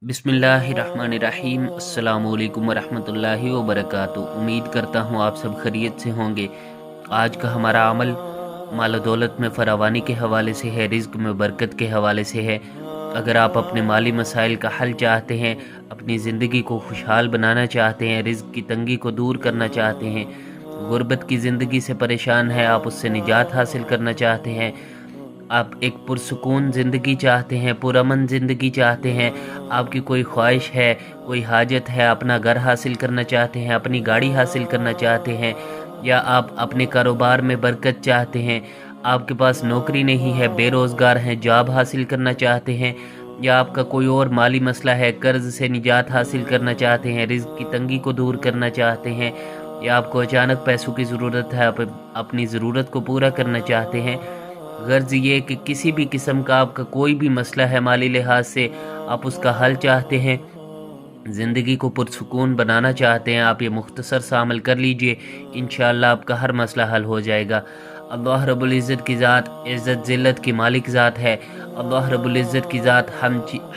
बिस्मिल्लाहिर्रहमानिर्रहीम। अस्सलामु अलैकुम वरहमतुल्लाहि वबरकातुहू। उम्मीद करता हूँ आप सब खैरियत से होंगे। आज का हमारा अमल माल दौलत में फरावानी के हवाले से है, रिज़्क में बरकत के हवाले से है। अगर आप अपने माली मसाइल का हल चाहते हैं, अपनी ज़िंदगी को खुशहाल बनाना चाहते हैं, रिज़्क की तंगी को दूर करना चाहते हैं, गुर्बत की ज़िंदगी से परेशान है, आप उससे निजात हासिल करना चाहते हैं, आप एक पुरसुकून ज़िंदगी चाहते हैं, पुरअमन ज़िंदगी चाहते हैं, आपकी कोई ख्वाहिश है, कोई हाजत है, अपना घर हासिल करना चाहते हैं, अपनी गाड़ी हासिल करना चाहते हैं, या आप अपने कारोबार में बरकत चाहते हैं, आपके पास नौकरी नहीं है, बेरोज़गार हैं, जॉब हासिल करना चाहते हैं, या आपका कोई और माली मसला है, कर्ज़ से निजात हासिल करना चाहते हैं, रिज़्क की तंगी को दूर करना चाहते हैं, या आपको अचानक पैसों की ज़रूरत है, आप अपनी ज़रूरत को पूरा करना चाहते हैं। गर्ज ये कि किसी भी किस्म का आपका कोई भी मसला है माली लिहाज से, आप उसका हल चाहते हैं, ज़िंदगी को पुरसुकून बनाना चाहते हैं, आप ये मुख्तसर सा अमल कर लीजिए, इंशाअल्लाह आपका हर मसला हल हो जाएगा। अल्लाह रब्बुल इज़्ज़त की ज़ात इज़्ज़त ज़िल्लत की मालिक ज़ात है। अल्लाह रब्बुल इज़्ज़त की ज़ात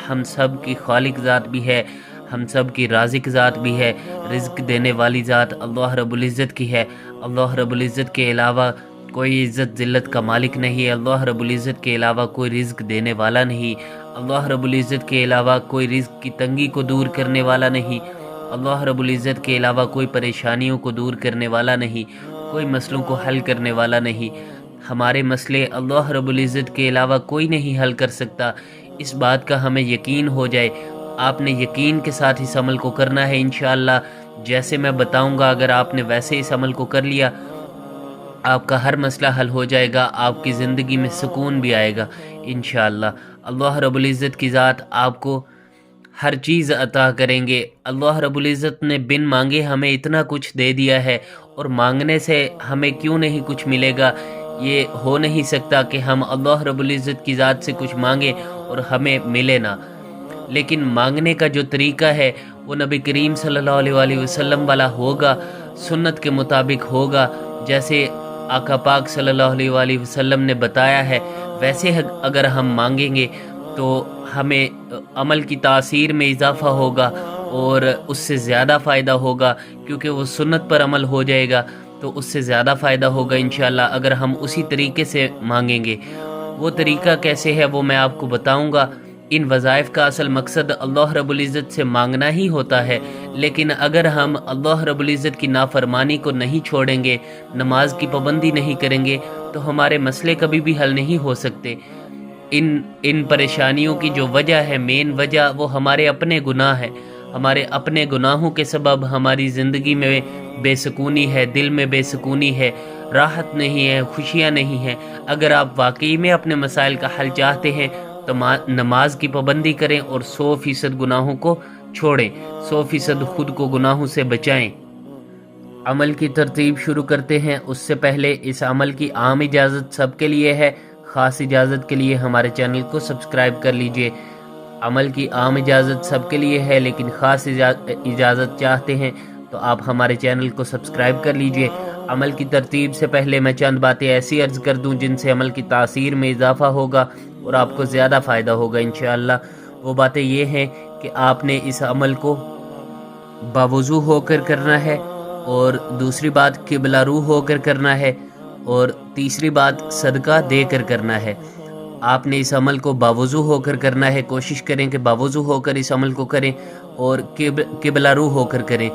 हम सब की खालिक ज़ात भी है, हम सब की राज़िक ज़ात भी है। रिज़्क देने वाली ज़ात अल्लाह रब्बुल इज़्ज़त की है। अल्लाह रब्बुल इज़्ज़त के अलावा कोई इज़्ज़त ज़िल्लत का मालिक नहीं है। अल्लाह रब्बुल इज़्ज़त के अलावा कोई रिज़्क देने वाला नहीं। अल्लाह रब्बुल इज़्ज़त के अलावा कोई रिज़्क की तंगी को दूर करने वाला नहीं। अल्लाह रब्बुल इज़्ज़त के अलावा कोई परेशानियों को दूर करने वाला नहीं, कोई मसलों को हल करने वाला नहीं। हमारे मसले अल्लाह रब्बुल इज़्ज़त के अलावा कोई नहीं हल कर सकता। इस बात का हमें यकीन हो जाए। आपने यकीन के साथ इस अमल को करना है। इंशाअल्लाह जैसे मैं बताऊंगा, अगर आपने वैसे इस अमल को कर लिया, आपका हर मसला हल हो जाएगा, आपकी ज़िंदगी में सुकून भी आएगा इंशाअल्लाह। अल्लाह रब्बुल इज़्ज़त की ज़ात आपको हर चीज़ अता करेंगे। अल्लाह रब्बुल इज़्ज़त ने बिन मांगे हमें इतना कुछ दे दिया है, और मांगने से हमें क्यों नहीं कुछ मिलेगा। ये हो नहीं सकता कि हम अल्लाह रब्बुल इज़्ज़त की ज़ात से कुछ मांगे और हमें मिले ना। लेकिन मांगने का जो तरीका है वो नबी करीम सल्लल्लाहु अलैहि वसल्लम वाला होगा, सुन्नत के मुताबिक होगा। जैसे आका पाक सल्लल्लाहु अलैहि वसल्लम ने बताया है, वैसे अगर हम मांगेंगे तो हमें अमल की तासीर में इजाफ़ा होगा और उससे ज़्यादा फ़ायदा होगा, क्योंकि वो सुन्नत पर अमल हो जाएगा, तो उससे ज़्यादा फ़ायदा होगा इंशाअल्लाह अगर हम उसी तरीके से मांगेंगे। वो तरीका कैसे है वो मैं आपको बताऊंगा। इन वज़ाइफ का असल मकसद अल्लाह रब्बुल इज़्ज़त से मांगना ही होता है, लेकिन अगर हम अल्लाह रब्बुल इज़्ज़त की नाफरमानी को नहीं छोड़ेंगे, नमाज की पाबंदी नहीं करेंगे, तो हमारे मसले कभी भी हल नहीं हो सकते। इन इन परेशानियों की जो वजह है, मेन वजह, वो हमारे अपने गुनाह है। हमारे अपने गुनाहों के सबब हमारी ज़िंदगी में बेसुकूनी है, दिल में बेसुकूनी है, राहत नहीं है, खुशियाँ नहीं हैं। अगर आप वाकई में अपने मसाइल का हल चाहते हैं तो नमाज की पाबंदी करें और 100% गुनाहों को छोड़ें, 100% खुद को गुनाहों से बचाएं। अमल की तरतीब शुरू करते हैं, उससे पहले इस अमल की आम इजाज़त सबके लिए है, ख़ास इजाज़त के लिए हमारे चैनल को सब्सक्राइब कर लीजिए। अमल की आम इजाज़त सबके लिए है, लेकिन ख़ास इजाज़त चाहते हैं तो आप हमारे चैनल को सब्सक्राइब कर लीजिए। अमल की तरतीब से पहले मैं चंद बातें ऐसी अर्ज़ कर दूं जिनसे अमल की तासीर में इजाफ़ा होगा और आपको ज़्यादा फ़ायदा होगा इंशाअल्लाह। वो बातें ये हैं कि आपने इस अमल को बावुज़ू होकर करना है, और दूसरी बात किबला रू होकर करना है, और तीसरी बात सदका देकर करना है। आपने इस अमल को बावुज़ू होकर करना है। कोशिश करें कि बावुज़ू होकर इस अमल को करें और किबला रू होकर करें।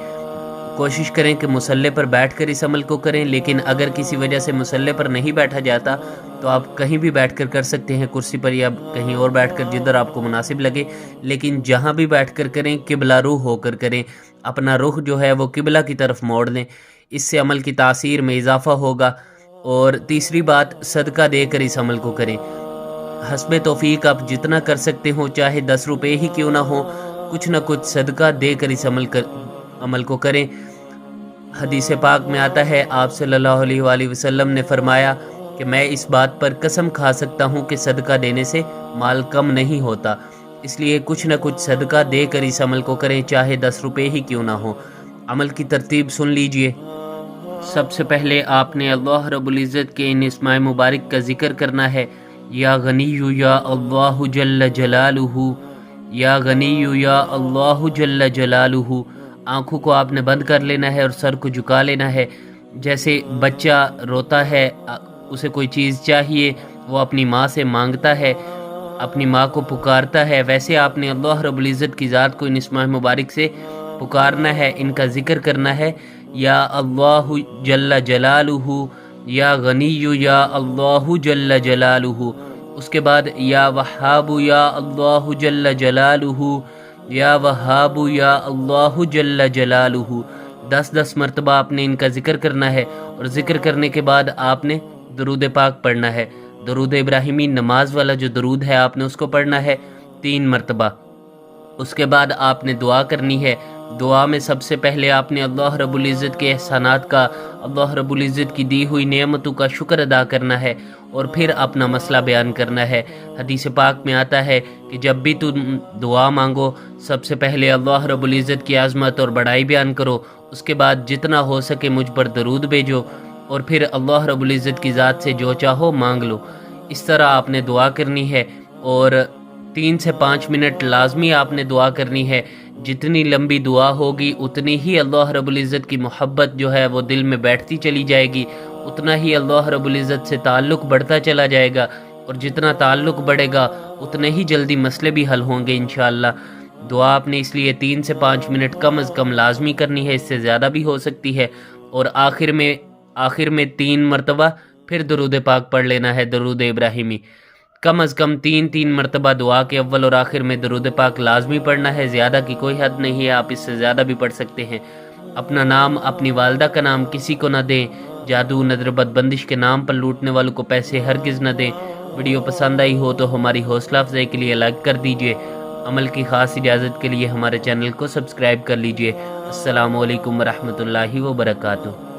कोशिश करें कि मुसल्ले पर बैठकर इस अमल को करें, लेकिन अगर किसी वजह से मुसल्ले पर नहीं बैठा जाता तो आप कहीं भी बैठकर कर सकते हैं, कुर्सी पर या कहीं और बैठकर, जिधर आपको मुनासिब लगे। लेकिन जहां भी बैठकर करें, किबला रू होकर करें। अपना रुख जो है वो किबला की तरफ मोड़ लें, इससे अमल की तासीर में इजाफ़ा होगा। और तीसरी बात, सदका देकर इस अमल को करें। हस्बे तौफीक आप जितना कर सकते हो, चाहे 10 रुपये ही क्यों ना हो, कुछ ना कुछ सदका देकर इस अमल को करें। हदीस पाक में आता है, आप सल्लल्लाहु अलैहि वसल्लम ने फरमाया कि मैं इस बात पर कसम खा सकता हूँ कि सदका देने से माल कम नहीं होता। इसलिए कुछ न कुछ सदका देकर इस अमल को करें, चाहे 10 रुपये ही क्यों ना हो। अमल की तरतीब सुन लीजिए। सबसे पहले आपने अल्लाह रब्बुल इज़्ज़त के इन इस्माए मुबारक का ज़िक्र करना है। या गनीयु या अल्लाहु जल्ल जलालुहु, یا غنی یا اللہ جل جلالہ۔ آنکھوں کو آپ نے بند کر لینا ہے اور سر کو جھکا لینا ہے، جیسے بچہ روتا ہے، اسے کوئی چیز چاہیے، وہ اپنی ماں سے مانگتا ہے، اپنی ماں کو پکارتا ہے، ویسے آپ نے اللہ رب العزت کی ذات کو ان اسماء مبارک سے پکارنا ہے، ان کا ذکر کرنا ہے، یا اللہ جل جلالہ، یا غنی یا اللہ جل جلالہ۔ اس کے بعد یا وہاب یا اللہ جل جلالہ، یا وہاب یا اللہ جل جلالہ۔ 10 مرتبہ آپ نے ان کا ذکر کرنا ہے، اور ذکر کرنے کے بعد آپ نے درود پاک پڑھنا ہے۔ درود ابراہیمی نماز والا جو درود ہے آپ نے اس کو پڑھنا ہے 3 مرتبہ۔ اس کے بعد آپ نے دعا کرنی ہے۔ دعا میں سب سے پہلے آپ نے اللہ رب العزت کے احسانات کا، اللہ رب العزت کی دی ہوئی نعمتوں کا شکر ادا کرنا ہے، اور پھر اپنا مسئلہ بیان کرنا ہے۔ حدیث پاک میں آتا ہے کہ جب بھی تم دعا مانگو، سب سے پہلے اللہ رب العزت کی عظمت اور بڑائی بیان کرو، اس کے بعد جتنا ہو سکے مجھ پر درود بھیجو، اور پھر اللہ رب العزت کی ذات سے جو چاہو مانگ لو۔ اس طرح آپ نے دعا کرنی ہے، اور 3 سے 5 منٹ لازمی آپ نے دعا کرنی ہے۔ جتنی لمبی دعا ہوگی اتنی ہی اللہ رب العزت کی محبت جو ہے وہ دل میں بیٹھتی چلی جائے گی، اتنا ہی اللہ رب العزت سے تعلق بڑھتا چلا جائے گا، اور جتنا تعلق بڑھے گا اتنے ہی جلدی مسئلے بھی حل ہوں گے انشاءاللہ۔ دعا آپ نے اس لیے 3 سے 5 منٹ کم از کم لازمی کرنی ہے، اس سے زیادہ بھی ہو سکتی ہے، اور آخر میں 3 مرتبہ پھر درود پاک پڑھ لینا ہے، درود ابراہیمی۔ کم از کم 3 مرتبہ دعا کے اول اور آخر میں درود پاک لازمی پڑھنا ہے، زیادہ کی کوئی حد نہیں ہے، آپ اس سے زیادہ بھی پڑھ سکتے ہیں۔ اپنا نام، اپنی والدہ کا نام کسی کو نہ دیں، جادو نظر بد بندش کے نام پر لوٹنے والوں کو پیسے ہرگز نہ دیں۔ ویڈیو پسند آئی ہو تو ہماری حوصلہ افزائی کے لیے لائک کر دیجئے، عمل کی خاص اجازت کے لیے ہمارے چینل کو سبسکرائب کر لیجئے۔ السلام علیکم ورحمۃ اللہ وبرکاتہ۔